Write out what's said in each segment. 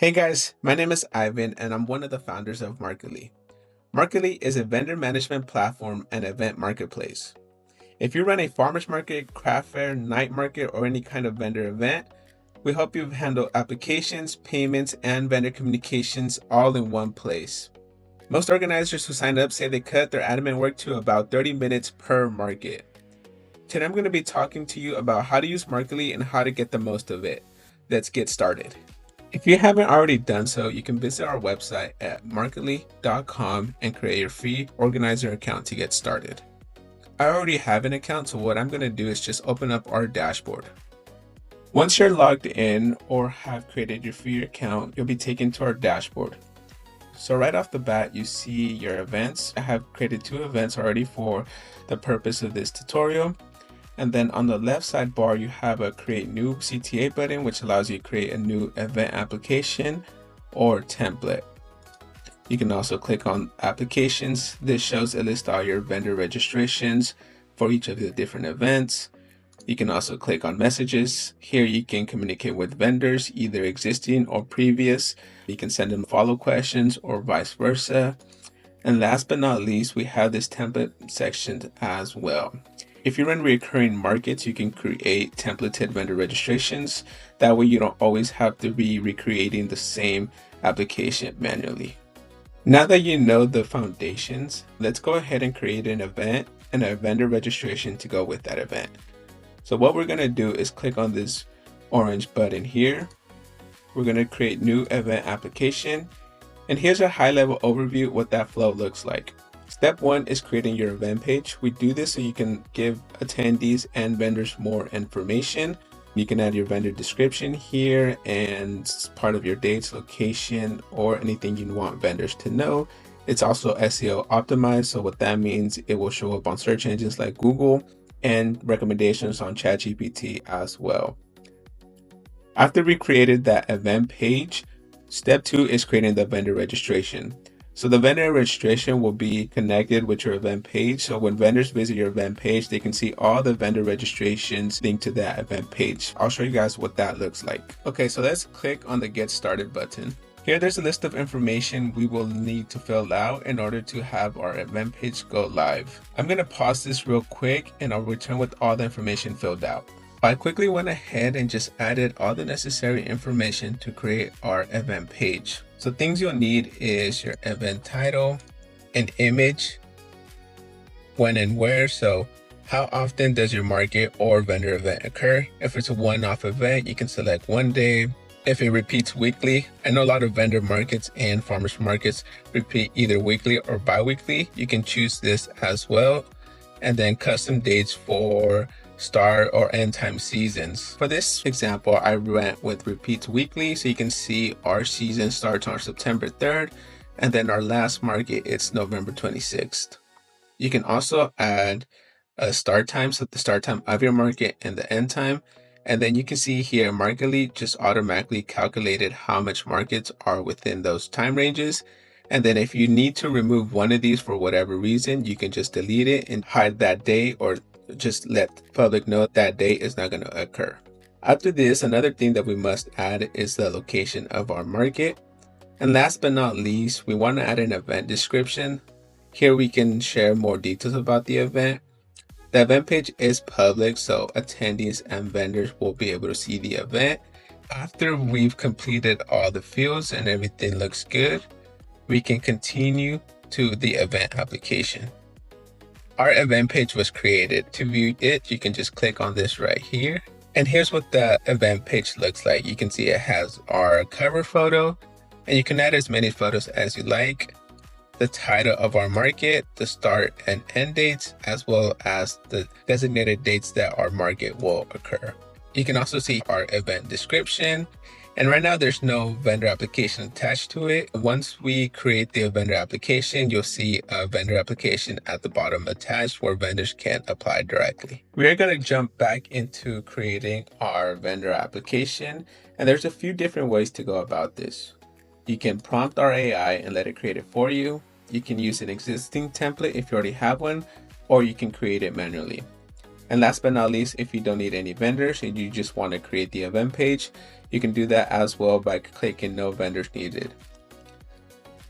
Hey guys, my name is Ivan and I'm one of the founders of Marketlly. Marketlly is a vendor management platform and event marketplace. If you run a farmers market, craft fair, night market, or any kind of vendor event, we help you handle applications, payments, and vendor communications all in one place. Most organizers who sign up say they cut their admin work to about 30 minutes per market. Today I'm going to be talking to you about how to use Marketlly and how to get the most of it. Let's get started. If you haven't already done so, you can visit our website at marketlly.com and create your free organizer account to get started. I already have an account, so what I'm going to do is just open up our dashboard. Once you're logged in or have created your free account, you'll be taken to our dashboard. So right off the bat, you see your events. I have created 2 events already for the purpose of this tutorial. And then on the left sidebar, you have a create new CTA button, which allows you to create a new event application or template. You can also click on applications. This shows a list of all your vendor registrations for each of the different events. You can also click on messages. Here you can communicate with vendors, either existing or previous. You can send them follow questions or vice versa. And last but not least, we have this template section as well. If you run recurring markets, you can create templated vendor registrations. That way you don't always have to be recreating the same application manually. Now that you know the foundations, let's go ahead and create an event and a vendor registration to go with that event. So what we're going to do is click on this orange button here. We're going to create new event application. And here's a high-level overview what that flow looks like. Step 1 is creating your event page. We do this so you can give attendees and vendors more information. You can add your vendor description here and part of your dates, location, or anything you want vendors to know. It's also SEO optimized, so what that means, it will show up on search engines like Google and recommendations on ChatGPT as well. After we created that event page, step 2 is creating the vendor registration. So the vendor registration will be connected with your event page. So when vendors visit your event page, they can see all the vendor registrations linked to that event page. I'll show you guys what that looks like. Okay, so let's click on the Get Started button. Here, there's a list of information we will need to fill out in order to have our event page go live. I'm gonna pause this real quick and I'll return with all the information filled out. I quickly went ahead and just added all the necessary information to create our event page. So things you'll need is your event title, an image, when and where. So how often does your market or vendor event occur? If it's a one-off event, you can select one day. If it repeats weekly, I know a lot of vendor markets and farmers markets repeat either weekly or bi-weekly. You can choose this as well. And then custom dates for start or end time seasons. For this example, I went with repeats weekly, so you can see our season starts on September 3rd, and then our last market, it's November 26th. You can also add a start time, so the start time of your market and the end time. And then you can see here, Marketlly just automatically calculated how much markets are within those time ranges. And then if you need to remove one of these for whatever reason, you can just delete it and hide that day, or just let the public know that day is not going to occur. After this, another thing that we must add is the location of our market. And last but not least, we want to add an event description. Here we can share more details about the event. The event page is public, so attendees and vendors will be able to see the event. After we've completed all the fields and everything looks good, we can continue to the event application. Our event page was created. To view it, you can just click on this right here. And here's what the event page looks like. You can see it has our cover photo, and you can add as many photos as you like, the title of our market, the start and end dates, as well as the designated dates that our market will occur. You can also see our event description. And right now there's no vendor application attached to it. Once we create the vendor application, you'll see a vendor application at the bottom attached where vendors can apply directly. We're going to jump back into creating our vendor application. And there's a few different ways to go about this. You can prompt our AI and let it create it for you. You can use an existing template if you already have one, or you can create it manually. And last but not least, if you don't need any vendors and you just want to create the event page, you can do that as well by clicking no vendors needed.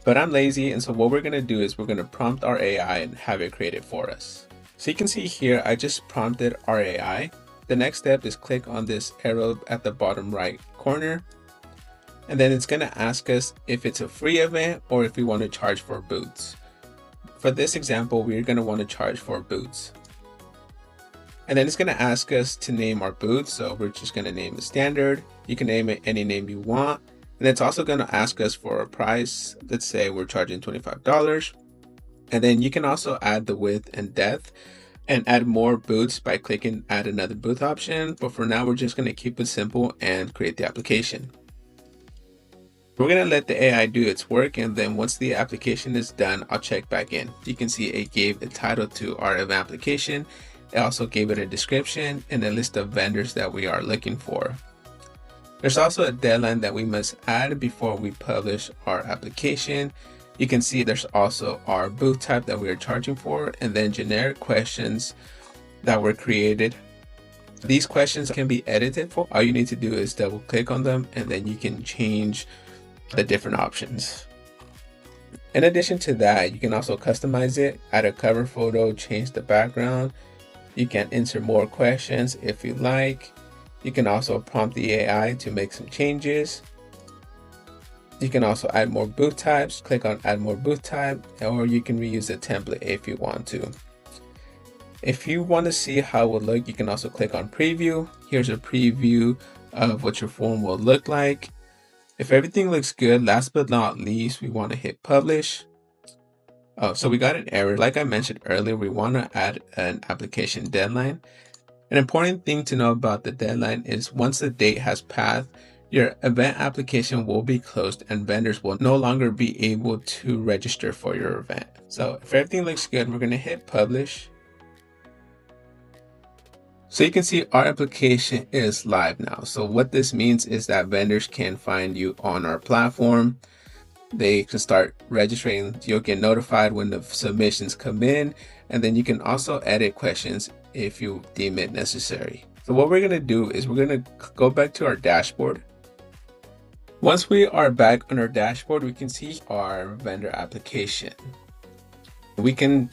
But I'm lazy, and so what we're going to do is we're going to prompt our AI and have it create it for us. So you can see here, I just prompted our AI. The next step is click on this arrow at the bottom right corner. And then it's going to ask us if it's a free event or if we want to charge for booths. For this example, we're going to want to charge for booths. And then it's going to ask us to name our booth. So we're just going to name it standard. You can name it any name you want. And it's also going to ask us for a price. Let's say we're charging $25. And then you can also add the width and depth and add more booths by clicking add another booth option. But for now, we're just going to keep it simple and create the application. We're going to let the AI do its work, and then once the application is done, I'll check back in. You can see it gave a title to our event application. It also gave it a description and a list of vendors that we are looking for. There's also a deadline that we must add before we publish our application. You can see there's also our booth type that we are charging for, and then generic questions that were created. These questions can be edited for. All you need to do is double click on them, and then you can change the different options. In addition to that, you can also customize it, add a cover photo, change the background. You can insert more questions if you like. You can also prompt the AI to make some changes. You can also add more booth types, click on add more booth type, or you can reuse the template if you want to. If you want to see how it will look, you can also click on preview. Here's a preview of what your form will look like. If everything looks good, last but not least, we want to hit publish. Oh, so we got an error. Like I mentioned earlier, we want to add an application deadline. An important thing to know about the deadline is once the date has passed, your event application will be closed and vendors will no longer be able to register for your event. So if everything looks good, we're going to hit publish. So you can see our application is live now. So what this means is that vendors can find you on our platform. They can start registering. You'll get notified when the submissions come in, and then you can also edit questions if you deem it necessary. So what we're going to do is we're going to go back to our dashboard. Once we are back on our dashboard, we can see our vendor application. We can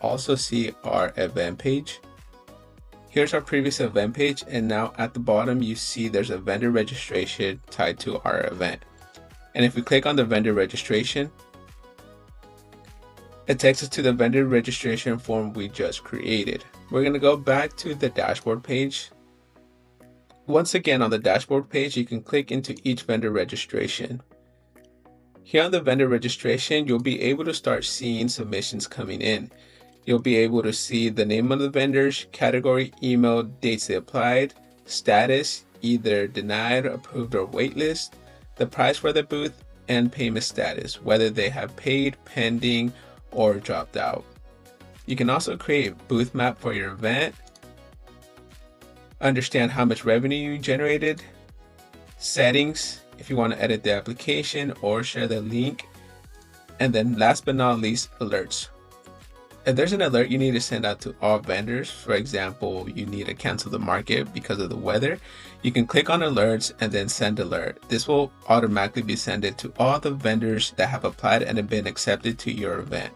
also see our event page. Here's our previous event page, and now at the bottom you see there's a vendor registration tied to our event. And if we click on the vendor registration, it takes us to the vendor registration form we just created. We're going to go back to the dashboard page. Once again, on the dashboard page, you can click into each vendor registration. Here on the vendor registration, you'll be able to start seeing submissions coming in. You'll be able to see the name of the vendors, category, email, dates they applied, status, either denied, approved, or waitlist, the price for the booth, and payment status, whether they have paid, pending, or dropped out. You can also create a booth map for your event, understand how much revenue you generated, settings, if you want to edit the application or share the link, and then last but not least, alerts. If there's an alert you need to send out to all vendors, for example, you need to cancel the market because of the weather, you can click on alerts and then send alert. This will automatically be sent to all the vendors that have applied and have been accepted to your event.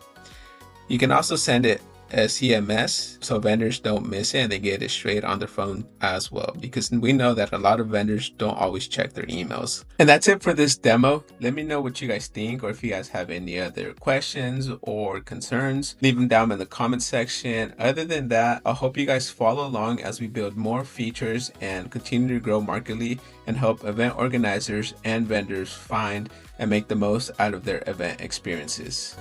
You can also send it as CMS so vendors don't miss it and they get it straight on their phone as well, because we know that a lot of vendors don't always check their emails. And that's it for this demo. Let me know what you guys think, or if you guys have any other questions or concerns, leave them down in the comment section. Other than that, I hope you guys follow along as we build more features and continue to grow Marketlly and help event organizers and vendors find and make the most out of their event experiences.